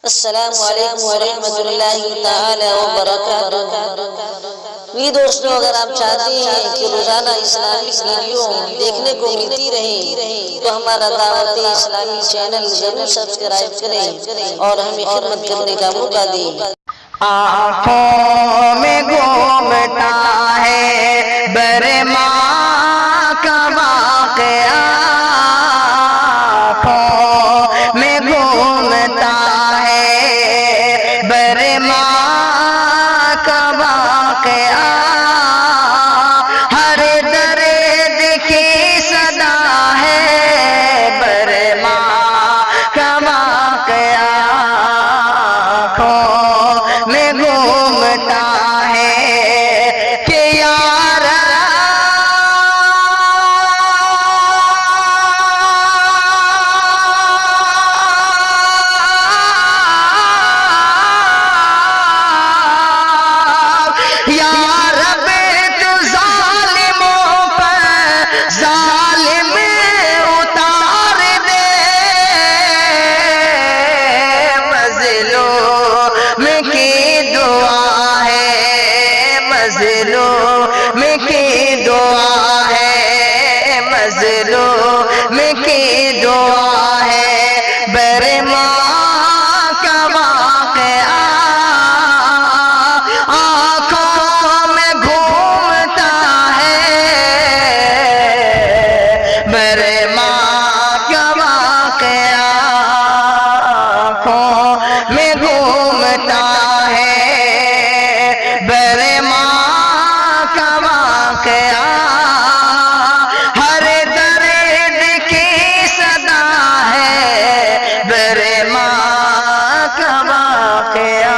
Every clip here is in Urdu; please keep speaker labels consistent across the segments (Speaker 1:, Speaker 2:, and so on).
Speaker 1: السلام علیکم ورحمۃ اللہ تعالی وبرکاتہ۔ بھی دوستوں، اگر آپ چاہتے ہیں کہ روزانہ اسلامی ویڈیو دیکھنے کو ملتی رہے تو ہمارا دعوت اسلامی چینل ضرور سبسکرائب کریں اور ہمیں خدمت کرنے کا موقع دیں۔
Speaker 2: آنکھوں میں گھومتا ہے برما کا واقعہ، آنکھوں میں گھومتا ہے برما کا واقعہ، ہر درد کی صدا ہے برما کا واقعہ، آنکھوں میں گھومتا ہے کہ یار مظلوم کی دعا ہے، مظلوم کی دعا ہے برما کا واقعہ، آنکھوں میں گھومتا ہے برما کا واقعہ، آنکھوں میں گھومتا ہے برما کا واقعہ، ہر درد کی صدا ہے برما کا واقعہ۔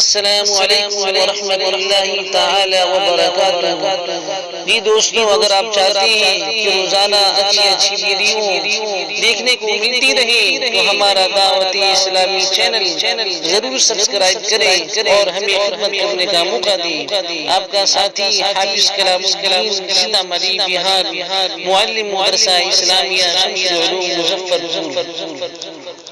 Speaker 1: السلام علیکم ورحمۃ اللہ تعالی وبرکاتہ۔ جی دوستوں، اگر آپ چاہتے ہیں کہ روزانہ اچھی ویڈیو دیکھنے کو ملتی رہے تو ہمارا دعوت اسلامی چینل ضرور سبسکرائب کریں اور ہمیں خدمت کرنے کا موقع دیں۔ آپ کا ساتھی حافظ کلام الدین، سیتامڑھی، بہار، معلم مدرسہ اسلامیہ شمس العلوم مظفر پور۔